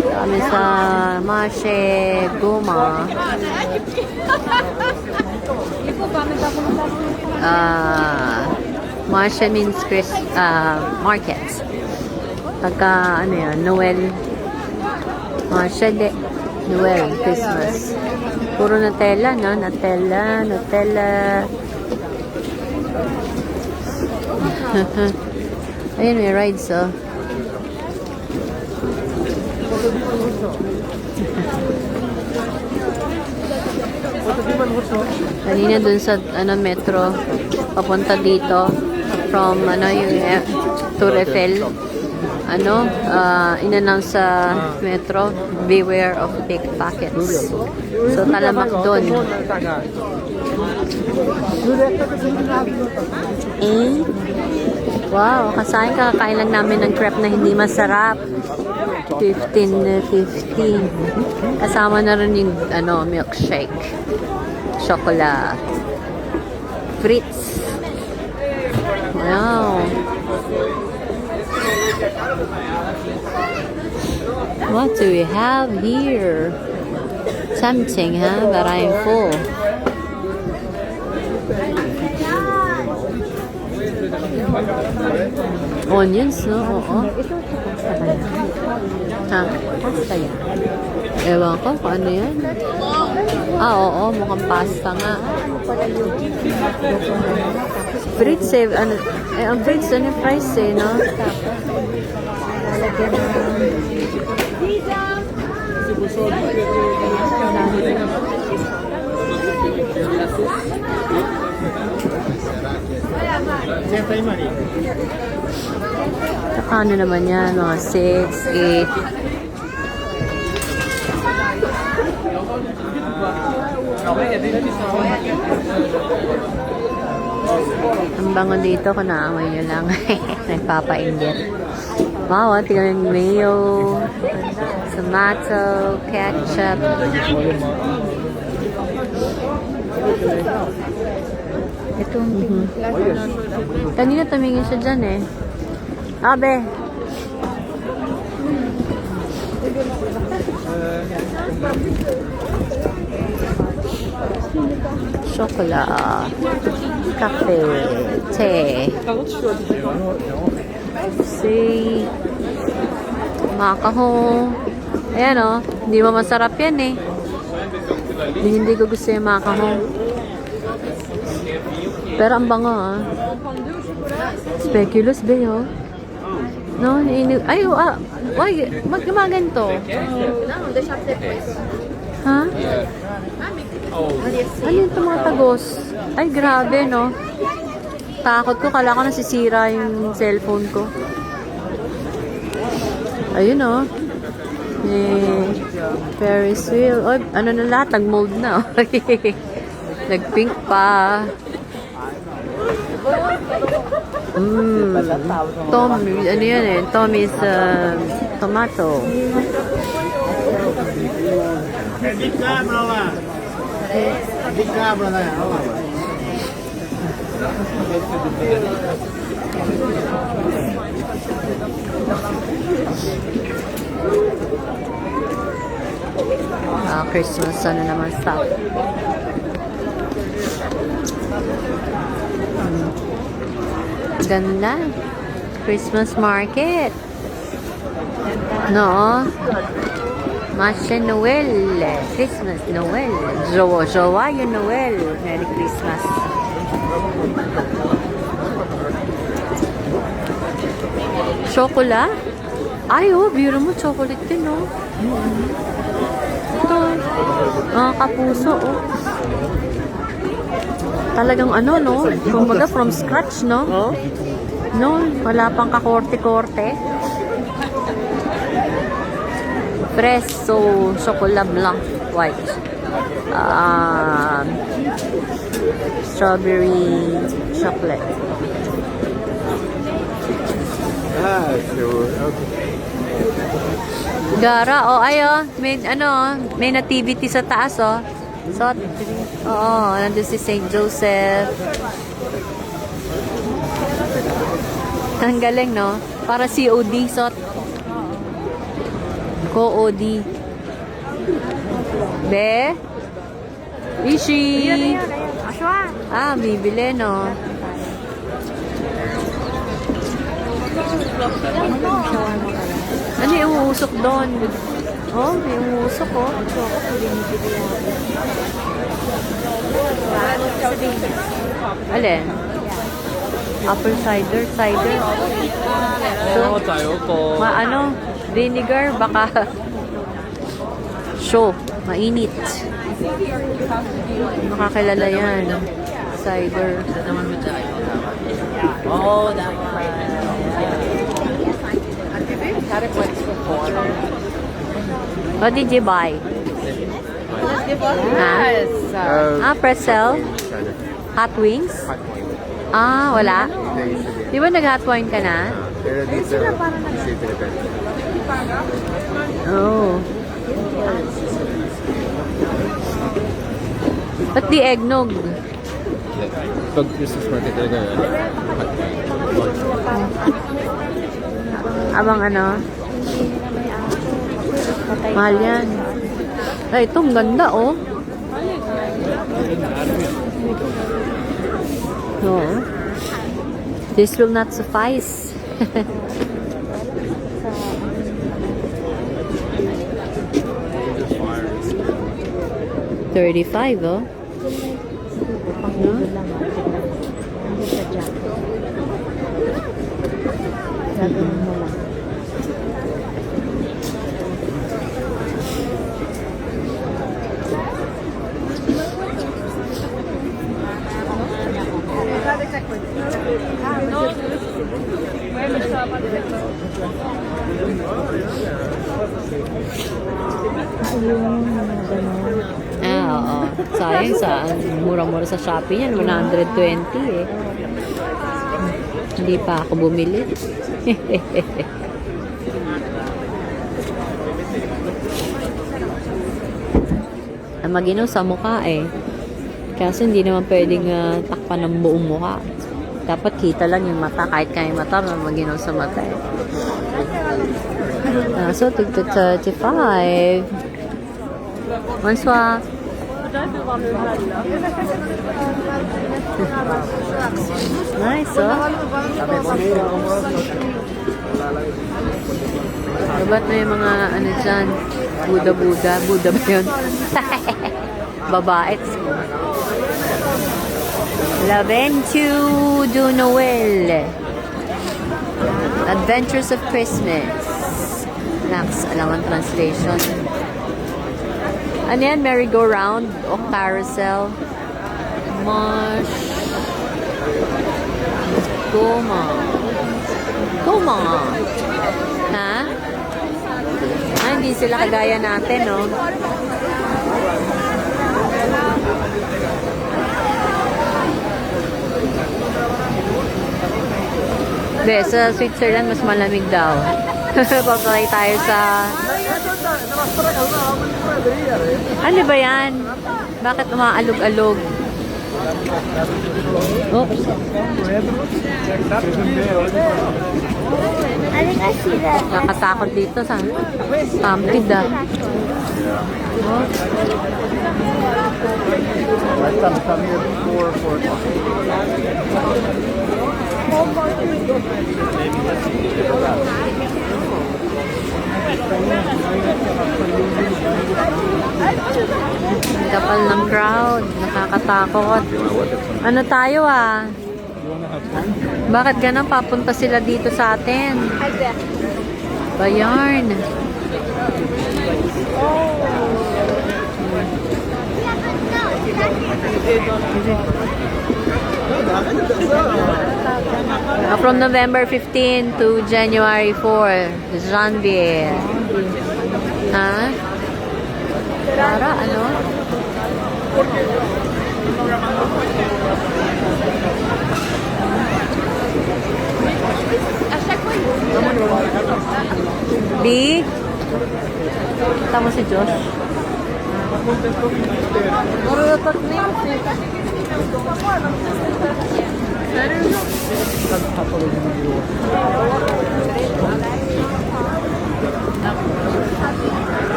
Kami sa Marche Goma. Marche means markets. Pagka, ano yan, Noel. Marche de Noel, Christmas. Puro Nutella, no? Nutella, Nutella. Ayun, may rides, oh. Kanina dun sa metro papunta dito from yung Tour Eiffel in-announce sa metro, beware of pickpockets. So talamak dun. Wow, kakain lang namin ng crepe na hindi masarap. 15.50. Kasama na rin yung milkshake. Chocolate. Fritz. Wow. What do we have here? Tempting, huh? But I'm full. Onions, no? Oo. Ha? Pasta yan. Ewan ko kung ano yan. Oo, mukhang pasta nga. Fritz ang Fritz price no? Saka ano naman yan, mga 6, 8. Ang bango dito, kung naamoy nyo lang. Nagpapainggit. Wow, tingnan yung mayo, tomato, ketchup. Ito, kanina tumingin siya dyan eh. Abe! Chocolate, cafe, tea. See, makahong. Ayan o, hindi mo masarap yan eh. Hindi ko gusto yung makahong. Pero ang bango ah. Speculoos ba yun? No, ay, why, magmaganto. Ha? Ano yung mga tagos? Ay, grabe, no? Takot ko, kala ko nasisira yung cellphone ko. Ayun, no? Ferris wheel. Oh, ano na lahat? Nag-mold na. Nag-pink pa. Tommy, ano yan eh? Tommy's tomato. Christmas ano naman stuff. Ganda. Christmas market. No. Marche Noel. Christmas Noel. Jowa yung Noel. Merry Christmas. Chocolate? Ay, oh, biro mo chocolate din, oh. Ito. Kapuso, oh. Talagang ano, no? Kumbaga from scratch, no? Oh? No, wala pang kakorte-korte. Presso, chocolate blanc, white. Strawberry chocolate. Okay. Gara, oh, ayo, may nativity sa taas, oh. So, nandun si St. Joseph. Ang galing, no? Para COD, so. COD. Be? Ishi! Ah, bibili, no? Ano yung uusok doon? Oh, may uusok, oh. Alin? Apple cider, cider. So, ano, vinegar, baka show, mainit. Makakilala yan. Cider. Oh, that one. What did you buy? Ha? Pretzel? Hot wings? Ah, wala? Di ba nag-hot wine ka na? Pero dito, kasi Philippines. Oh. Ba't di eggnog? Pag Christmas market talaga yun, Abang ano? Mahal yan. Ay, ito, ang ganda, oh. No. This will not suffice. $35, oh. No? Ah, oo. Sayang sa mura-mura sa Shopee yan. 120 eh. Hindi pa ako bumili. Ang maginaw sa mukha eh. Kasi hindi naman pwedeng takpan ng buong mukha. Dapat kita lang yung mata. Kahit kaya yung mata, maginaw sa mata eh. So, tig 35. Bonsoir. Nice, oh. Ba't may mga ano dyan? Buda-buda. Buda ba yun? Babae. La Venture du Noël. Adventures of Christmas. Nax, alam ang translation. Ano yan? Merry-go-round o carousel? Marsh. Goma. Goma. Ha? Ah, hindi sila kagaya natin, no? Be, sa Switzerland, mas malamig daw. Papalay tayo sa... Ano ba yan? Bakit umaalog-alog? Oops. Nakatakot dito sa Stampede ah. Oh. Kapal ng crowd, nakakatakot. Ano tayo ah? Bakit ganun papunta sila dito sa atin? Bayarn. From November 15 to January 4, Janvier. Ha? Para ano? B? Tama si Josh. Marutot na yun.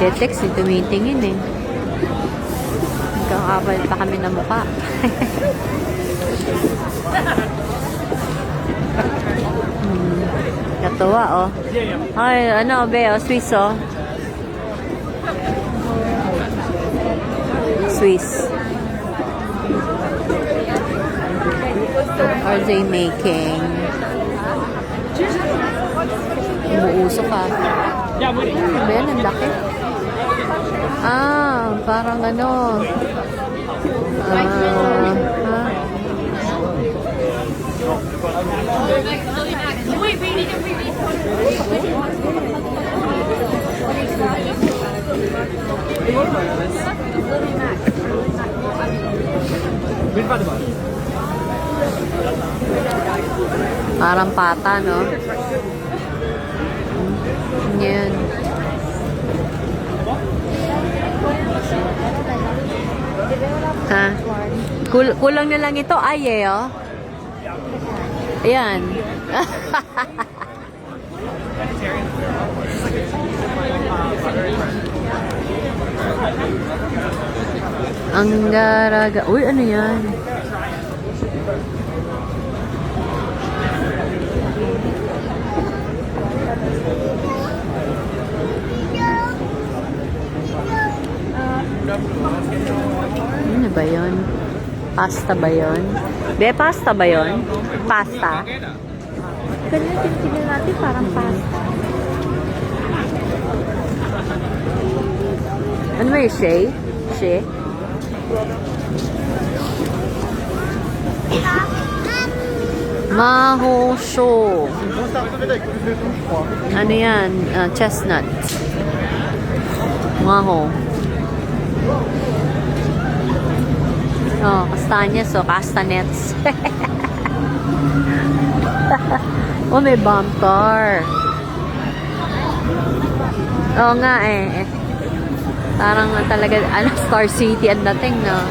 nagte-text, tumitingin eh. Nagkakapalit pa kami ng mukha. Katuwa, oh. Ay, ano, be, oh, Swiss, oh. Swiss. Are they making? Umuusok ka. Ano ba yan? Ang laki. Ah, parang ano. Ha? Parang pata, no? Yan. Ha? Kulang na lang ito. Ay, eh, oh. Ayan. Ang garaga. Uy, ano yan? Ano ba yun? Pasta ba yun? Be, pasta ba yun? Pasta? Ganyan tingnan natin, parang pasta. Ano ba yung shay? Shay? Maho show. Ano yan? Chestnut. Maho. Oh, kastanyas, oh, castanets. Oh, may bomb car. Oo nga eh. Parang talaga, ano, Star City ang dating, no?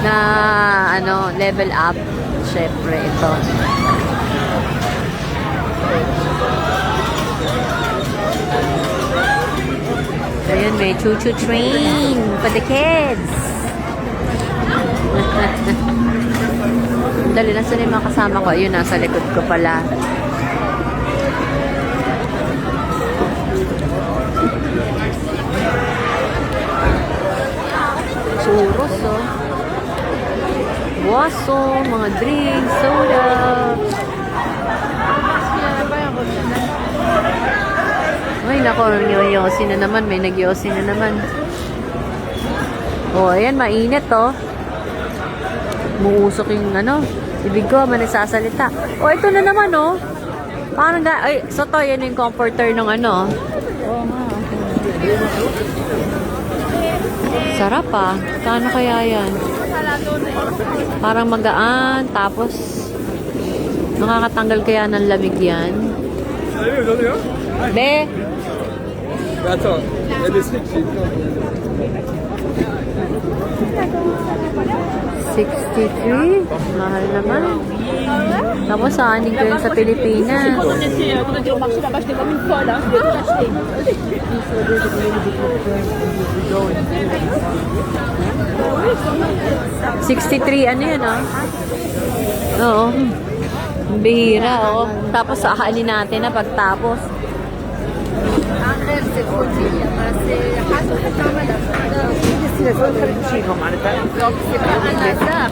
Na, ano, level up. Syempre, ito. Ayun, may choo-choo train for the kids. Dali, nasa na yung mga kasama ko? Ayun, nasa likod ko pala. Churros, oh. Buwaso, mga drinks, soda. Ay, nako, yoyosi na naman. May nagyosi na naman. Oh, ayan, mainit, oh. Muusok yung, ano, ibig ko, managsasalita. Oh, ito na naman, oh. Parang, ay, so to, yan yung comforter ng, ano. Oo nga. Sarap, ah. Kano kaya yan? Parang magaan, tapos makakatanggal kaya ng lamig yan. Be? That's all. It is 60. 63? Mahal naman. Tapos saanin ko yun sa Pilipinas. 63, ano yun, ah? Oo. Ang bihira, oh. Tapos saanin natin na pagtapos.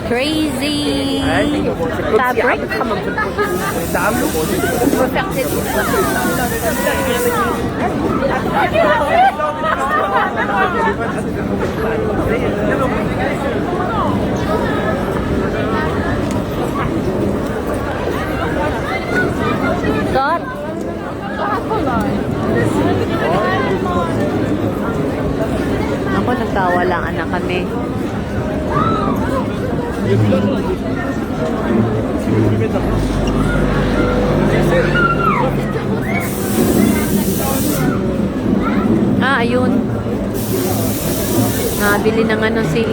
Crazy fabric. God. Ako, nagkawalaan na kami. Ah, ayun. Nabili ng ano si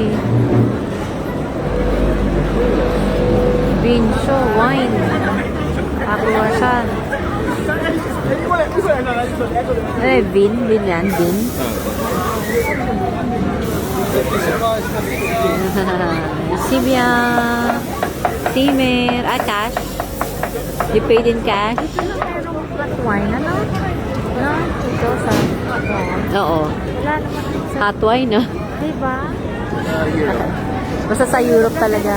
Vincho wine. Ako siya. Eh, Vin yan, Vin. Sibia, Timer, cash. You paid in cash? Wine, ano? No? Ito sa... Oo. Wala naman sa... Hot wine, no? Diba? Basta sa Europe talaga.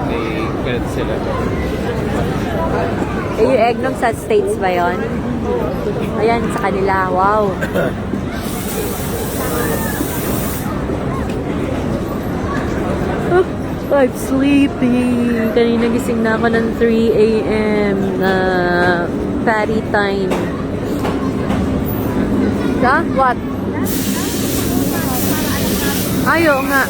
May ganit sila. Eh, yung eggnog sa States ba yun? Ayan, sa kanila. Wow. I'm sleeping. Kanina gising na ako ng 3 a.m. na patty time. What? Ayaw nga.